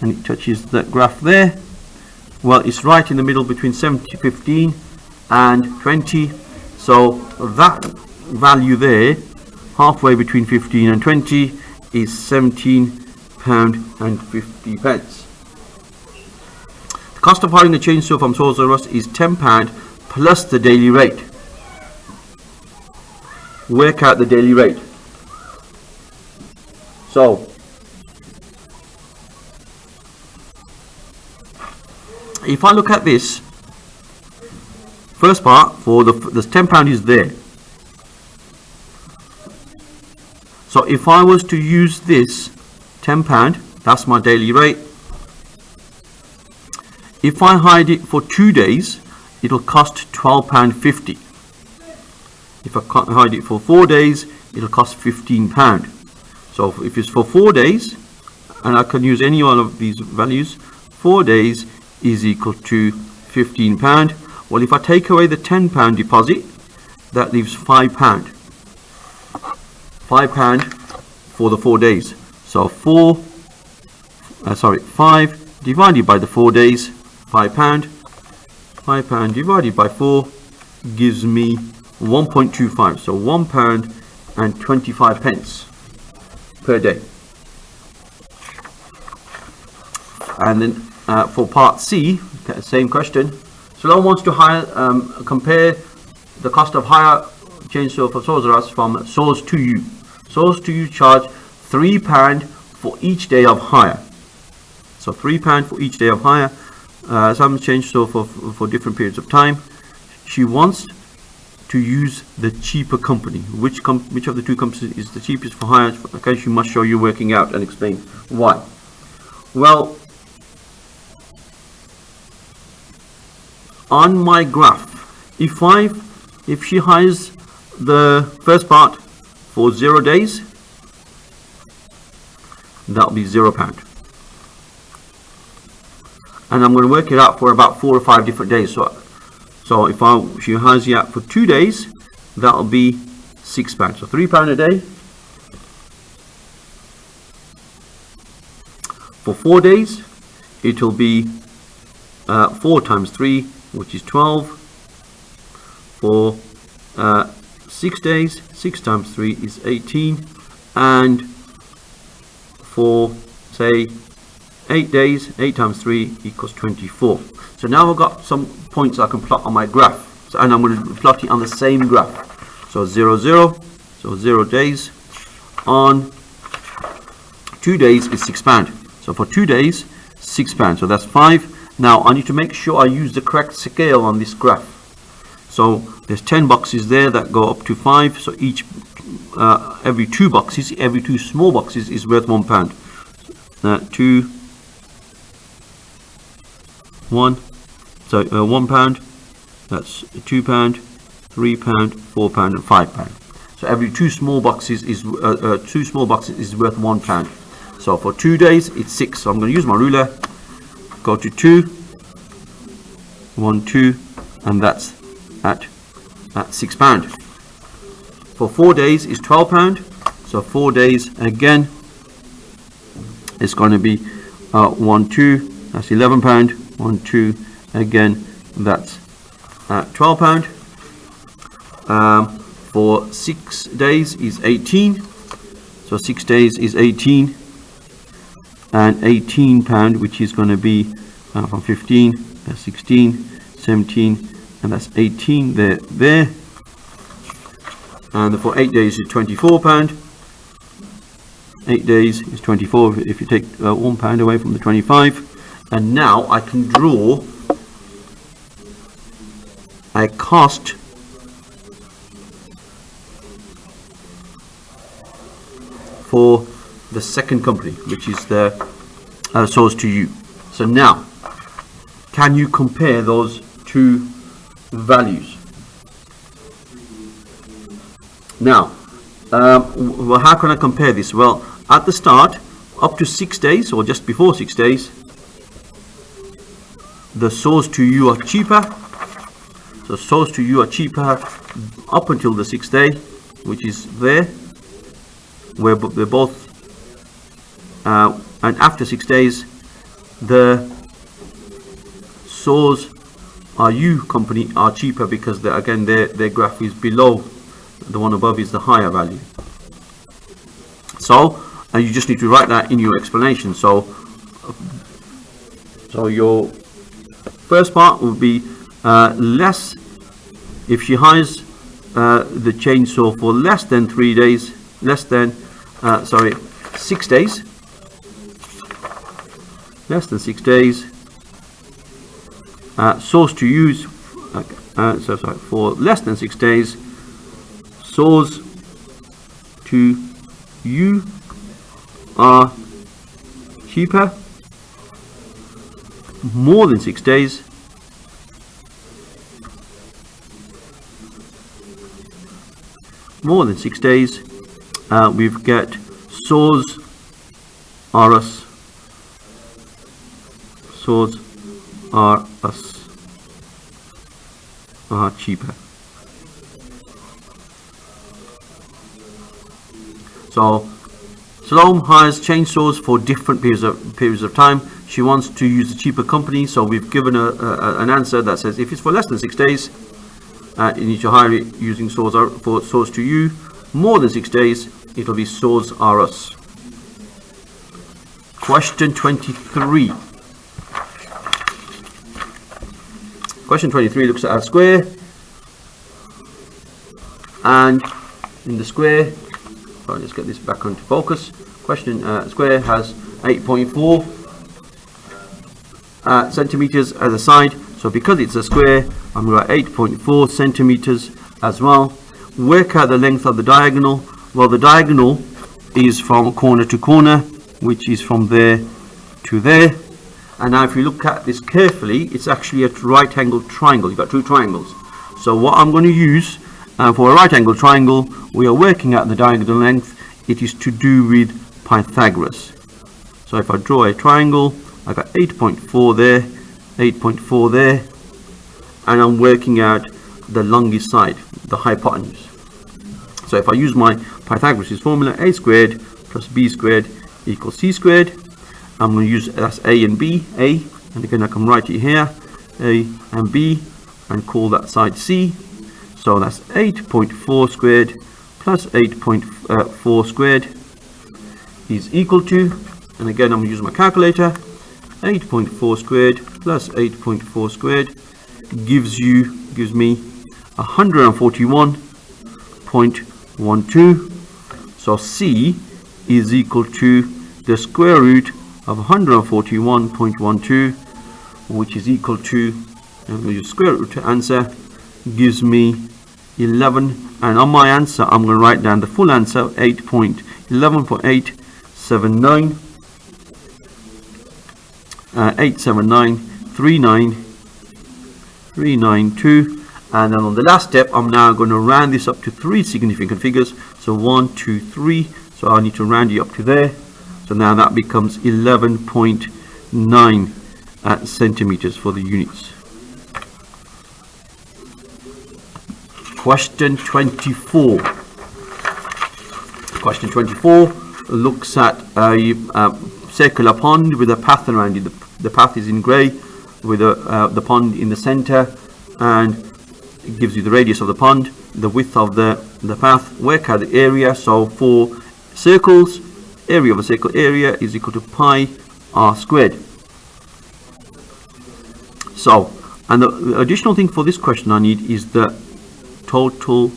S1: and it touches that graph there. Well, it's right in the middle between 15 and 20, so that value there, halfway between 15 and 20, is £17.50. The cost of hiring a chainsaw from Saws R Us is £10 plus the daily rate. Work out the daily rate. So if I look at this first part, for the £10 is there. So if I was to use this £10, that's my daily rate. If I hide it for 2 days, it'll cost £12.50. If I hide it for 4 days, it'll cost £15. So if it's for 4 days, and I can use any one of these values, 4 days is equal to £15. Well, if I take away the £10 deposit, that leaves £5. £5 for the 4 days. So 5 divided by the 4 days, £5. £5 divided by 4 gives me 1.25. So £1 and 25 pence per day. And then for part C, same question. Salome wants to compare the cost of hire chainsaw for Saws R Us from Saws to You. Saws to You charge £3 for each day of hire. So £3 for each day of hire. Some chainsaw for different periods of time. She wants to use the cheaper company. Which of the two companies is the cheapest for hire? Okay, she must show you working out and explain why. Well, on my graph, if she hires the first part for 0 days, that'll be £0. And I'm going to work it out for about 4 or 5 different days. So if she hires it out for 2 days, that'll be £6. So £3 a day. For 4 days, it'll be 4 times 3, which is 12. For 6 days, 6 times 3 is 18. And for, say, 8 days, 8 times 3 equals 24. So now I've got some points I can plot on my graph. And I'm going to plot it on the same graph. So 0, 0. So 0 days. On 2 days is £6. So for 2 days, £6. So that's 5. Now I need to make sure I use the correct scale on this graph. So there's 10 boxes there that go up to 5. So every 2 boxes, every 2 small boxes is worth £1. 2, 1. So £1. That's £2, £3, £4, and £5. So every 2 small boxes is worth £1. So for 2 days it's 6. So I'm going to use my ruler. Go to 2. 12, and that's at £6. For 4 days is £12, so 4 days again it's going to be 12, that's £11. 12 again, that's £12. For 6 days is 18, so 6 days is 18, and £18, which is going to be from 15, that's 16, 17, and that's 18 there. And for 8 days is £24. 8 days is 24 if you take £1 away from the 25. And now I can draw a cost for the second company, which is the source to you. So now, can you compare those two values? Now, well, how can I compare this? Well, at the start, up to 6 days, or just before 6 days, the source to you are cheaper. So source to you are cheaper up until the 6th day, which is there, where they're both, and after 6 days, the source are you company are cheaper because again their graph is below. The one above is the higher value. So, and you just need to write that in your explanation. So your first part will be less if she hires the chainsaw for less than 3 days, 6 days, less than 6 days. Source to use, for less than 6 days. Source to you are cheaper. More than 6 days. More than 6 days. We've got source are us. Source are us are cheaper. So Salome hires chainsaws for different periods of time. She wants to use the cheaper company, so we've given her an answer that says if it's for less than 6 days, you need to hire it using source for source to you. More than 6 days, it'll be source are us. Question 23. Question 23 looks at a square, and in the square, let's get this back onto focus. Question square has 8.4 centimeters as a side. So because it's a square, I'm going to write 8.4 centimeters as well. Work out the length of the diagonal. Well, the diagonal is from corner to corner, which is from there to there. And now if you look at this carefully, it's actually a right angled triangle. You've got two triangles. So what I'm going to use for a right angled triangle, we are working out the diagonal length. It is to do with Pythagoras. So if I draw a triangle, I got 8.4 there, 8.4 there, and I'm working out the longest side, the hypotenuse. So if I use my Pythagoras' formula, a squared plus b squared equals c squared, I'm going to use that's a and b, a, and again I can write it here, a and b, and call that side c. So that's 8.4 squared plus 8.4 squared is equal to, and again I'm going to use my calculator, 8.4 squared plus 8.4 squared gives me 141.12. So C is equal to the square root of 141.12, which is equal to, and we use square root to answer, gives me 11. And on my answer, I'm going to write down the full answer, 8.11.879, 879.392. And then on the last step, I'm now going to round this up to 3 significant figures. So 1, 2, 3. So I need to round it up to there. So now that becomes 11.9 centimeters for the units. Question 24. Question 24 looks at a circular pond with a path around it. The path is in grey with the pond in the centre, and it gives you the radius of the pond, the width of the path. Work out the area. So for circles, area of a circle area is equal to pi r squared. So, and the additional thing for this question I need is the total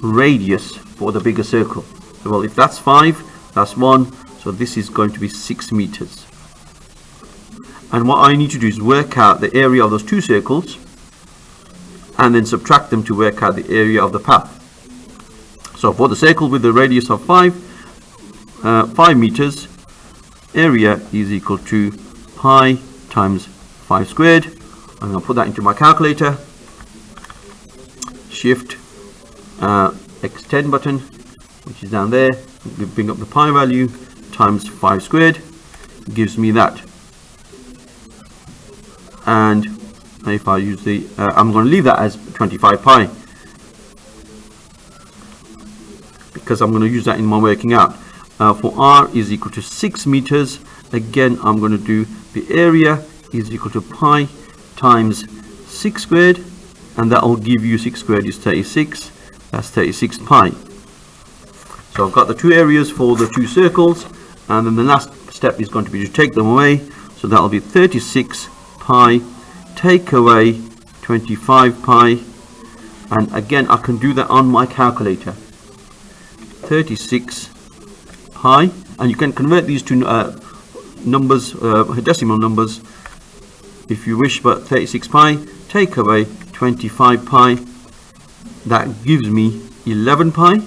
S1: radius for the bigger circle. Well, if that's 5, that's 1, so this is going to be 6 meters. And what I need to do is work out the area of those two circles and then subtract them to work out the area of the path. So for the circle with the radius of 5 meters, area is equal to pi times 5 squared. I'm going to put that into my calculator. Shift X10 button, which is down there. We bring up the pi value times 5 squared, gives me that. And if I use the, I'm going to leave that as 25 pi because I'm going to use that in my working out. For r is equal to 6 meters. Again, I'm going to do the area is equal to pi times 6 squared, and that will give you 6 squared is 36. That's 36 pi. So I've got the two areas for the two circles, and then the last step is going to be to take them away. So that will be 36 pi, take away 25 pi, and again I can do that on my calculator. 36 pi, and you can convert these to numbers, decimal numbers if you wish, but 36 pi take away 25 pi, that gives me 11 pi,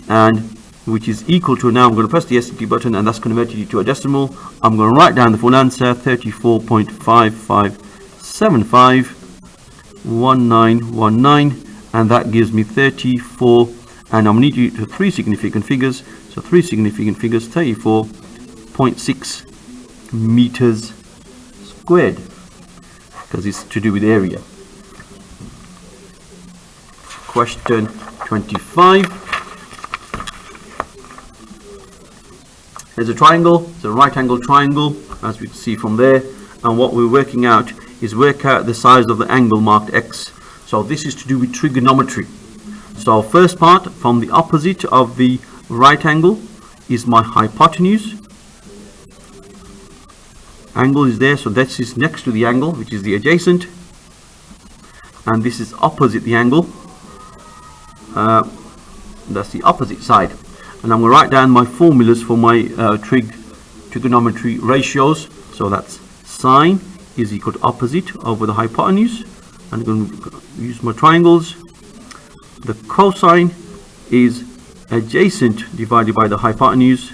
S1: and which is equal to, now I'm going to press the SCP button and that's converted it to a decimal. I'm going to write down the full answer, 34.55751919, and that gives me 34, and I'm going to need to 3 significant figures, so 3 significant figures, 34.6 meters squared, because it's to do with area. Question 25. There's a triangle, it's a right angle triangle, as we can see from there, and what we're working out is work out the size of the angle marked x. So this is to do with trigonometry. So first part, from the opposite of the right angle is my hypotenuse. Angle is there, so this is next to the angle, which is the adjacent, and this is opposite the angle. That's the opposite side. And I'm going to write down my formulas for my trigonometry ratios. So that's sine is equal to opposite over the hypotenuse. I'm going to use my triangles. The cosine is adjacent divided by the hypotenuse,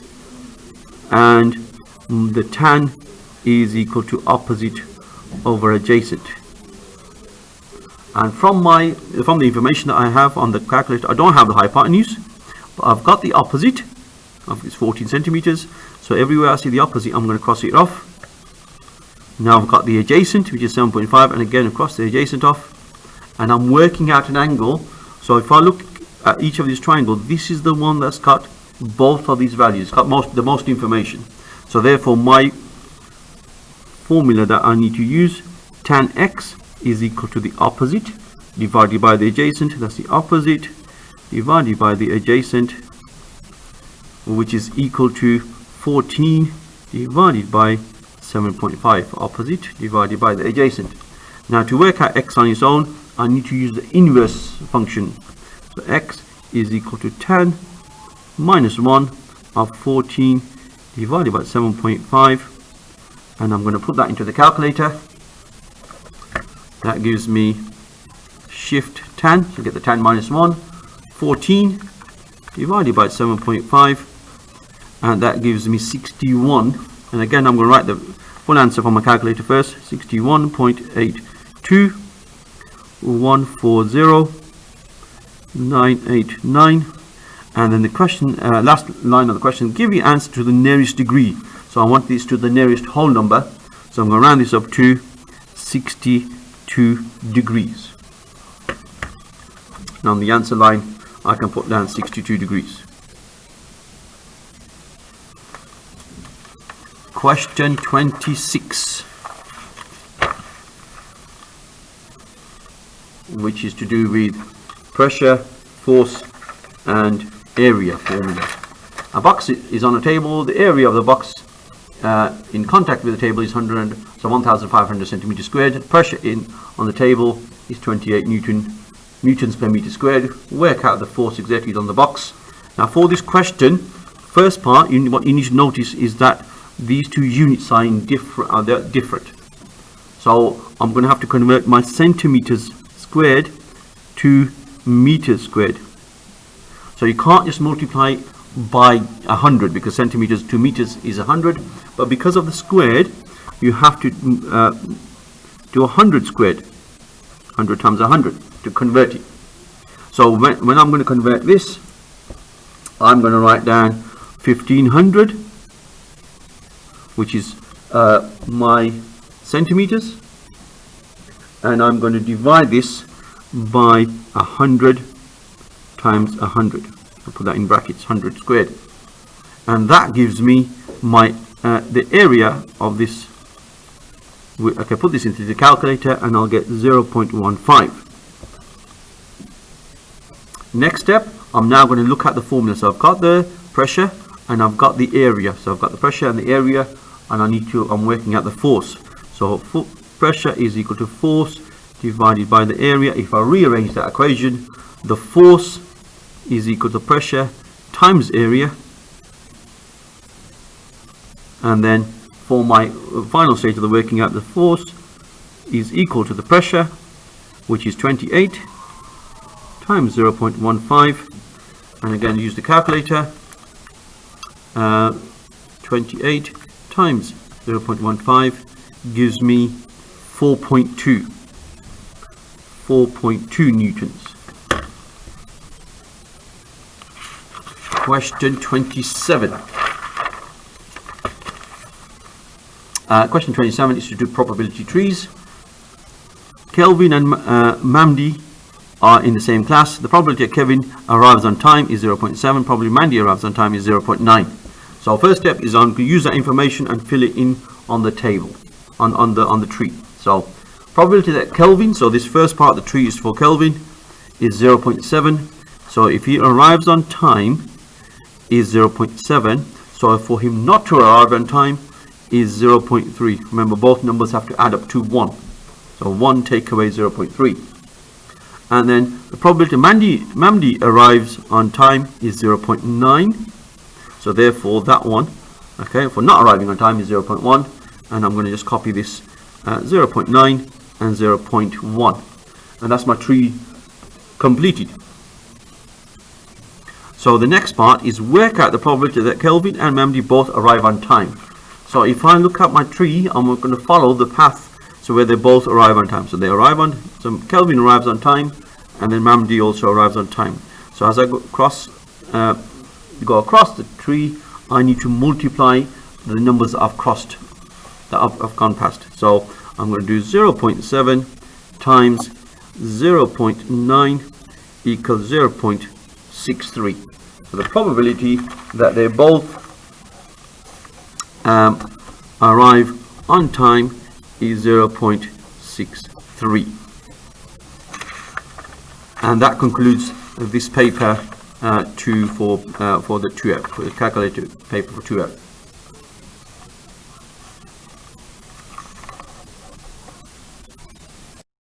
S1: and the tan is equal to opposite over adjacent. And from the information that I have on the calculator, I don't have the hypotenuse, but I've got the opposite of it's 14 centimeters. So everywhere I see the opposite, I'm going to cross it off. Now I've got the adjacent, which is 7.5, and again across the adjacent off, and I'm working out an angle. So if I look at each of these triangles, this is the one that's got both of these values, got the most information. So therefore my formula that I need to use, tan x is equal to the opposite divided by the adjacent. That's the opposite divided by the adjacent, which is equal to 14 divided by 7.5, opposite divided by the adjacent. Now to work out x on its own, I need to use the inverse function. So x is equal to tan minus 1 of 14 divided by 7.5, and I'm going to put that into the calculator. That gives me shift tan, so get the tan minus 1, 14 divided by 7.5, and that gives me 61. And again, I'm going to write the full answer from my calculator first, 61.82140989. And then the question, last line of the question, give the answer to the nearest degree. So I want this to the nearest whole number, so I'm going to round this up to 62 degrees. And on the answer line, I can put down 62 degrees. Question 26, which is to do with pressure, force and area formula. A box is on a table. The area of the box in contact with the table is 1,500 centimeters squared. Pressure on the table is 28 newtons per meter squared. Work out the force exerted on the box. Now for this question, first part, what you need to notice is that these two units are different. So I'm going to have to convert my centimeters squared to meters squared. So you can't just multiply by 100 because centimeters to meters is 100, but because of the squared, you have to do 100 squared, 100 times 100 to convert it. So when I'm going to convert this, I'm going to write down 1500, which is my centimeters, and I'm going to divide this by 100 times 100. I'll put that in brackets, 100 squared, and that gives me my the area of this. I can put this into the calculator and I'll get 0.15. Next step, I'm now going to look at the formula. So I've got the pressure and I've got the area. So I've got the pressure and the area, and I'm working out the force. So pressure is equal to force divided by the area. If I rearrange that equation, the force is equal to pressure times area, and then for my final stage of the working out, the force is equal to the pressure, which is 28 times 0.15, and again use the calculator. 28 times 0.15 gives me 4.2 newtons. Question 27. Question 27 is to do probability trees. Kelvin and Mamdi are in the same class. The probability that Kevin arrives on time is 0.7. Probably Mandy arrives on time is 0.9. So first step is to use that information and fill it in on the table, on the tree. So probability that Kelvin, so this first part of the tree is for Kelvin, is 0.7. So if he arrives on time is 0.7. So for him not to arrive on time is 0.3. Remember, both numbers have to add up to 1. So 1 take away 0.3. And then the probability Mamdi arrives on time is 0.9. So therefore that one, okay, for not arriving on time is 0.1. And I'm going to just copy this 0.9 and 0.1. And that's my tree completed. So the next part is work out the probability that Kelvin and Mamdi both arrive on time. So if I look at my tree, I'm going to follow the path so where they both arrive on time. So they arrive on, so Kelvin arrives on time, and then Mamdi also arrives on time. So as I go across the tree, I need to multiply the numbers I've crossed, that I've gone past. So I'm going to do 0.7 times 0.9 equals 0.63. So the probability that they both arrive on time is 0.63. And that concludes this paper for the calculated paper for 2 hours.